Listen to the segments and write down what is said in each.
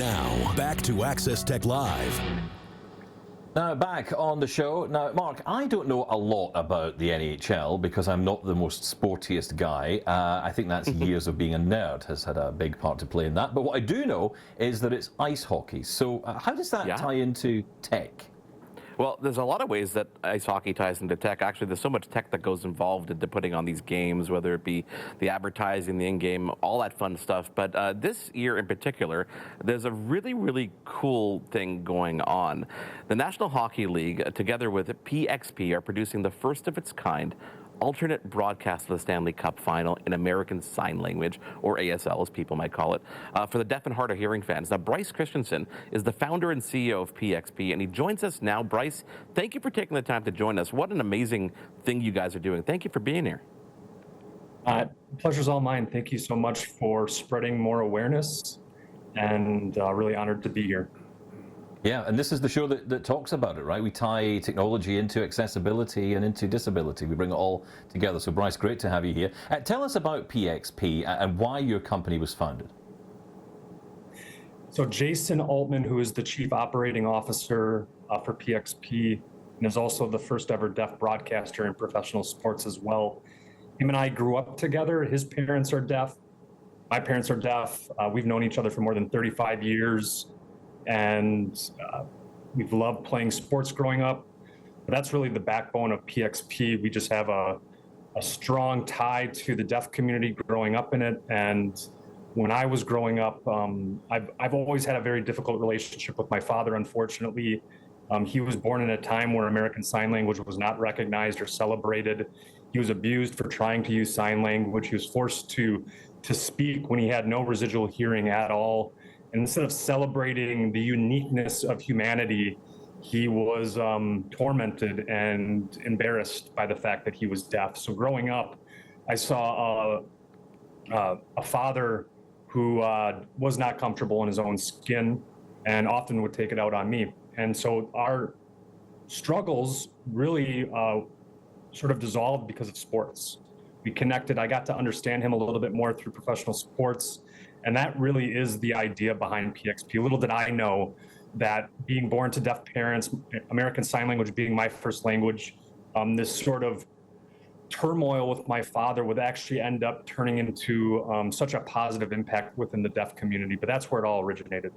Now, back to Access Tech Live. Now, back on the show. Now, Mark, I don't know a lot about the NHL because I'm not the most sportiest guy. I think that's years of being a nerd has had a big part to play in that. But what I do know is that it's ice hockey. So how does that tie into tech? Well, there's a lot of ways that ice hockey ties into tech. Actually, there's so much tech that goes involved into putting on these games, whether it be the advertising, the in-game, all that fun stuff. But this year in particular, there's a really, really cool thing going on. The National Hockey League, together with PXP, are producing the first of its kind alternate broadcast of the Stanley Cup Final in American Sign Language, or ASL as people might call it, for the deaf and hard of hearing fans. Now, Brice Christianson is the founder and CEO of PXP, and he joins us now. Brice, thank you for taking the time to join us. What an amazing thing you guys are doing. Thank you for being here. Pleasure's all mine. Thank you so much for spreading more awareness, and really honored to be here. Yeah, and this is the show that talks about it, right? We tie technology into accessibility and into disability. We bring it all together. So, Brice, great to have you here. Tell us about PXP and why your company was founded. So, Jason Altman, who is the Chief Operating Officer for PXP and is also the first ever deaf broadcaster in professional sports as well, him and I grew up together. His parents are deaf. My parents are deaf. We've known each other for more than 35 years. And we've loved playing sports growing up. But that's really the backbone of PXP. We just have a strong tie to the deaf community growing up in it. And when I was growing up, I've always had a very difficult relationship with my father, unfortunately. He was born in a time where American Sign Language was not recognized or celebrated. He was abused for trying to use sign language. He was forced to speak when he had no residual hearing at all. And instead of celebrating the uniqueness of humanity, he was tormented and embarrassed by the fact that he was deaf. So growing up, I saw a father who was not comfortable in his own skin and often would take it out on me. And so our struggles really sort of dissolved because of sports. We connected. I got to understand him a little bit more through professional sports. And that really is the idea behind PXP. Little did I know that being born to deaf parents, American Sign Language being my first language, this sort of turmoil with my father would actually end up turning into such a positive impact within the deaf community. But that's where it all originated.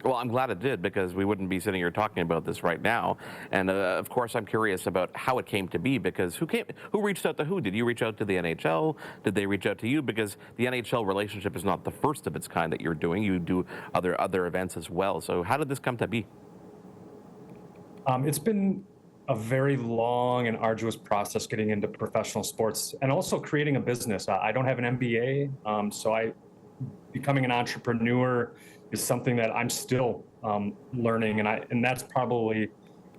Well, I'm glad it did, because we wouldn't be sitting here talking about this right now. And of course, I'm curious about how it came to be, because who reached out to who? Did you reach out to the NHL? Did they reach out to you? Because the NHL relationship is not the first of its kind that you're doing. You do other events as well. So how did this come to be? It's been a very long and arduous process getting into professional sports and also creating a business. I don't have an MBA, so becoming an entrepreneur is something that I'm still learning, and that's probably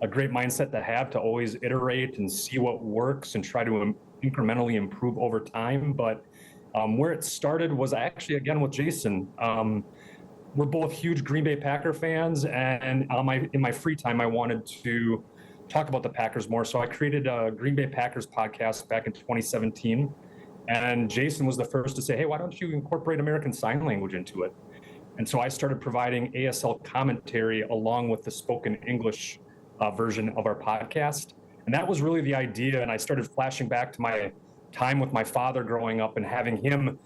a great mindset to have, to always iterate and see what works and try to incrementally improve over time. But where it started was actually, again, with Jason. We're both huge Green Bay Packer fans, and in my free time, I wanted to talk about the Packers more. So I created a Green Bay Packers podcast back in 2017. And Jason was the first to say, hey, why don't you incorporate American Sign Language into it? And so I started providing ASL commentary along with the spoken English version of our podcast. And that was really the idea. And I started flashing back to my time with my father growing up and having him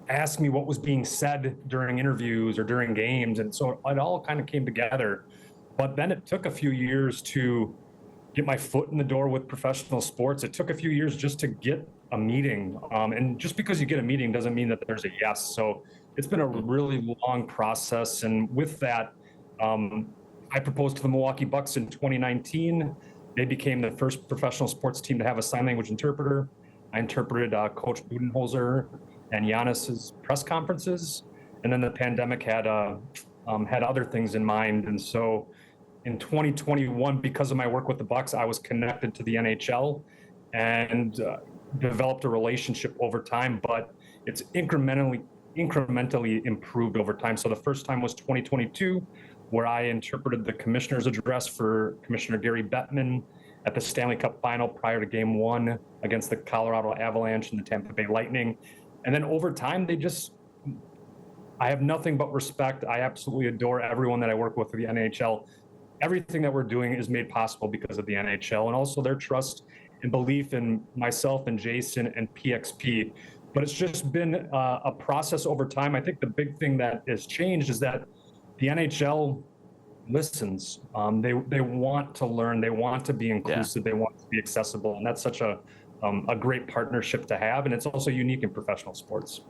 ask me what was being said during interviews or during games. And so it all kind of came together. But then it took a few years to get my foot in the door with professional sports. It took a few years just to get a meeting. And just because you get a meeting doesn't mean that there's a yes. So it's been a really long process. And with that, I proposed to the Milwaukee Bucks in 2019. They became the first professional sports team to have a sign language interpreter. I interpreted Coach Budenholzer and Giannis's press conferences. And then the pandemic had other things in mind. And so in 2021, because of my work with the Bucks, I was connected to the NHL and developed a relationship over time, but it's incrementally improved over time. So the first time was 2022, where I interpreted the commissioner's address for Commissioner Gary Bettman at the Stanley Cup Final prior to Game 1 against the Colorado Avalanche and the Tampa Bay Lightning. And then over time, they just I have nothing but respect. I absolutely adore everyone that I work with at the NHL. Everything that we're doing is made possible because of the NHL and also their trust and belief in myself and Jason and PXP. But it's just been a process over time. I think the big thing that has changed is that the NHL listens. They want to learn. They want to be inclusive. They want to be accessible. And that's such a great partnership to have. And it's also unique in professional sports.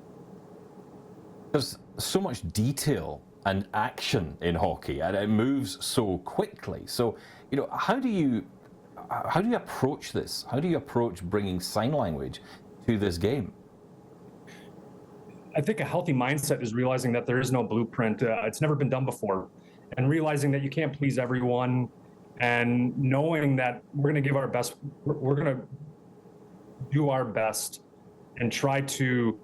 There's so much detail and action in hockey, and it moves so quickly. So, how do you approach this? How do you approach bringing sign language to this game? I think a healthy mindset is realizing that there is no blueprint. It's never been done before, and realizing that you can't please everyone, and knowing that we're going to give our best. We're going to do our best and try to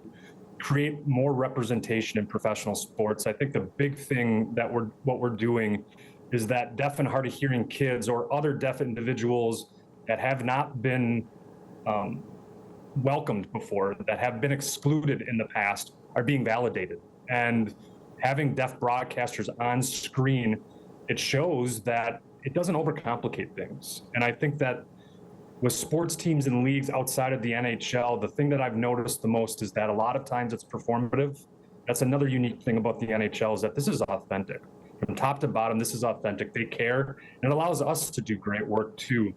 create more representation in professional sports. I think the big thing that what we're doing is that deaf and hard of hearing kids or other deaf individuals that have not been welcomed before, that have been excluded in the past, are being validated. And having deaf broadcasters on screen, it shows that it doesn't overcomplicate things. And I think that with sports teams and leagues outside of the NHL, the thing that I've noticed the most is that a lot of times it's performative. That's another unique thing about the NHL, is that this is authentic. From top to bottom, this is authentic. They care, and it allows us to do great work too.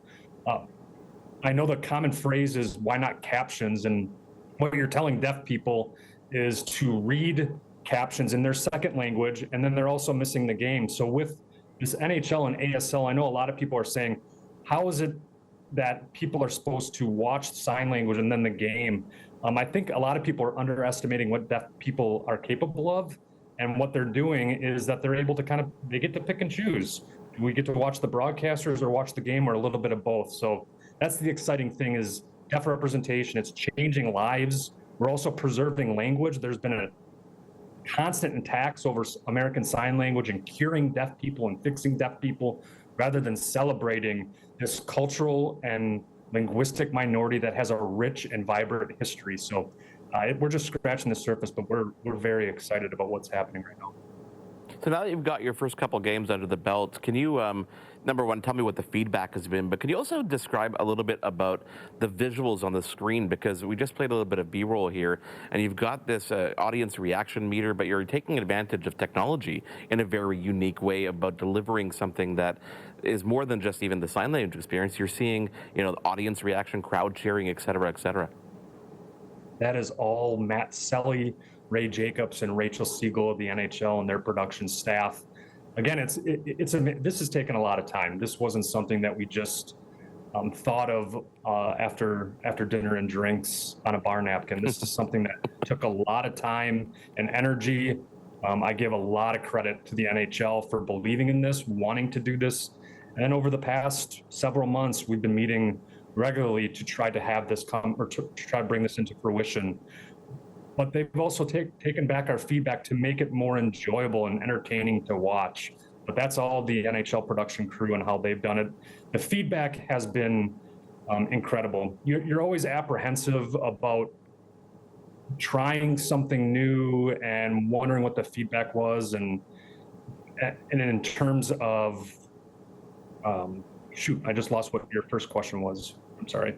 I know the common phrase is, why not captions? And what you're telling deaf people is to read captions in their second language, and then they're also missing the game. So with this NHL and ASL, I know a lot of people are saying, how is it that people are supposed to watch sign language and then the game? I think a lot of people are underestimating what deaf people are capable of. And what they're doing is that they're able to they get to pick and choose. Do we get to watch the broadcasters or watch the game, or a little bit of both? So that's the exciting thing, is deaf representation. It's changing lives. We're also preserving language. There's been a constant attacks over American Sign Language and curing deaf people and fixing deaf people, rather than celebrating this cultural and linguistic minority that has a rich and vibrant history. So we're just scratching the surface, but we're very excited about what's happening right now. So now that you've got your first couple games under the belt, can you, number one, tell me what the feedback has been, but can you also describe a little bit about the visuals on the screen? Because we just played a little bit of B-roll here, and you've got this audience reaction meter, but you're taking advantage of technology in a very unique way about delivering something that is more than just even the sign language experience. You're seeing, the audience reaction, crowd cheering, et cetera, et cetera. That is all Matt Selly, Ray Jacobs, and Rachel Siegel of the NHL and their production staff. Again, this has taken a lot of time. This wasn't something that we just thought of after dinner and drinks on a bar napkin. This is something that took a lot of time and energy. I give a lot of credit to the NHL for believing in this, wanting to do this. And then over the past several months, we've been meeting regularly to try to have this to try to bring this into fruition. But they've also taken back our feedback to make it more enjoyable and entertaining to watch. But that's all the NHL production crew and how they've done it. The feedback has been incredible. You're always apprehensive about trying something new and wondering what the feedback was. And in terms of, I just lost what your first question was. I'm sorry.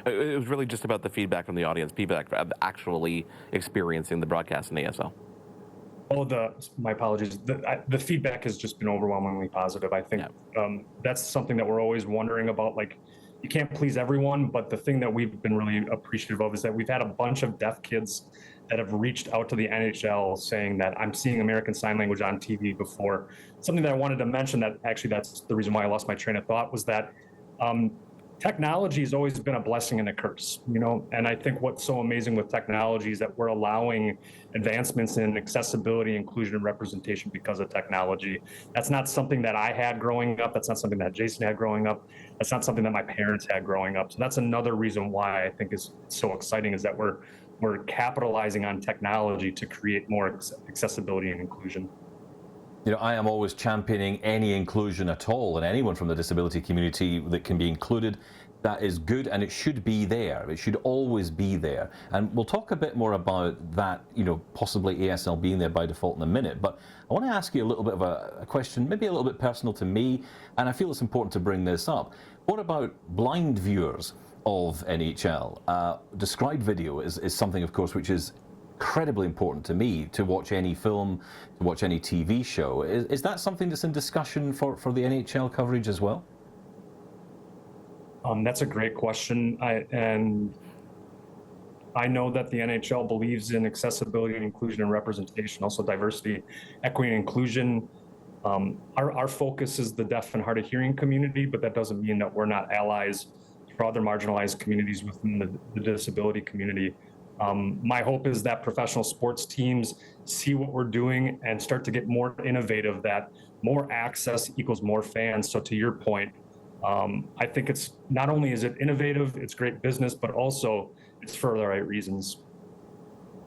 It was really just about the feedback from the audience, feedback of actually experiencing the broadcast in ASL. My apologies. The feedback has just been overwhelmingly positive. I think that's something that we're always wondering about. Like, you can't please everyone, but the thing that we've been really appreciative of is that we've had a bunch of deaf kids that have reached out to the NHL saying that I'm seeing American Sign Language on TV before. Something that I wanted to mention, that actually that's the reason why I lost my train of thought, was that technology has always been a blessing and a curse, and I think what's so amazing with technology is that we're allowing advancements in accessibility, inclusion, and representation because of technology. That's not something that I had growing up. That's not something that Jason had growing up. That's not something that my parents had growing up. So that's another reason why I think is so exciting, is that we're capitalizing on technology to create more accessibility and inclusion. I am always championing any inclusion at all, and anyone from the disability community that can be included. that is good, and it should be there. It should always be there. And we'll talk a bit more about that, possibly ASL being there by default in a minute. But I want to ask you a little bit of a question, maybe a little bit personal to me, and I feel it's important to bring this up. What about blind viewers of NHL? Described video is something, of course, which is incredibly important to me to watch any film, to watch any TV show. Is that something that's in discussion for the NHL coverage as well? That's a great question. I know that the NHL believes in accessibility and inclusion and representation, also diversity, equity, and inclusion. Our focus is the deaf and hard of hearing community, but that doesn't mean that we're not allies for other marginalized communities within the disability community. My hope is that professional sports teams see what we're doing and start to get more innovative, that more access equals more fans. So to your point, I think it's not only is it innovative, it's great business, but also it's for the right reasons.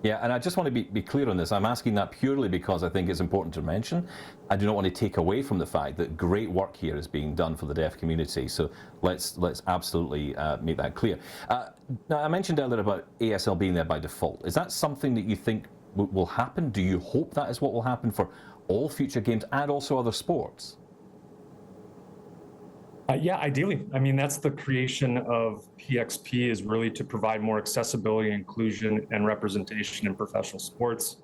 Yeah, and I just want to be clear on this. I'm asking that purely because I think it's important to mention. I do not want to take away from the fact that great work here is being done for the deaf community. So let's absolutely make that clear. Now, I mentioned earlier about ASL being there by default. Is that something that you think will happen? Do you hope that is what will happen for all future games and also other sports? Yeah, ideally. I mean, that's the creation of PXP, is really to provide more accessibility, inclusion, and representation in professional sports.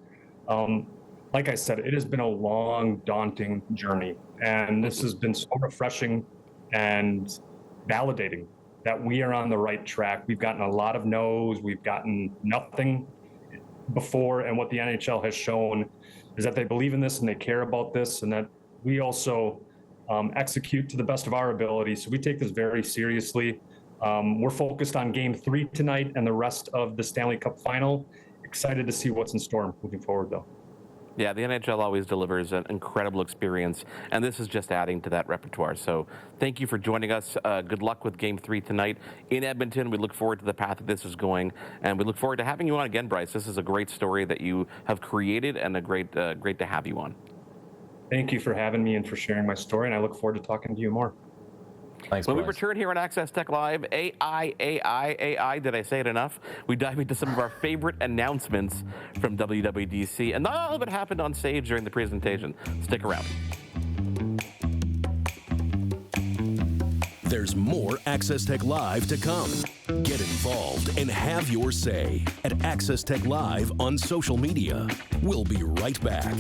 Like I said, it has been a long, daunting journey, and this has been so refreshing and validating that we are on the right track. We've gotten a lot of no's, we've gotten nothing before, and what the NHL has shown is that they believe in this and they care about this, and that we also execute to the best of our ability. So we take this very seriously. We're focused on Game 3 tonight and the rest of the Stanley Cup Final. Excited to see what's in store moving forward, though. Yeah, the NHL always delivers an incredible experience, and this is just adding to that repertoire. So thank you for joining us. Good luck with Game 3 tonight in Edmonton. We look forward to the path that this is going, and we look forward to having you on again, Brice. This is a great story that you have created, and great to have you on. Thank you for having me and for sharing my story, and I look forward to talking to you more. Thanks, when Brice. we return here on Access Tech Live, AI, did I say it enough? We dive into some of our favorite announcements from WWDC, and not all of it happened on stage during the presentation. Stick around. There's more Access Tech Live to come. Get involved and have your say at Access Tech Live on social media. We'll be right back.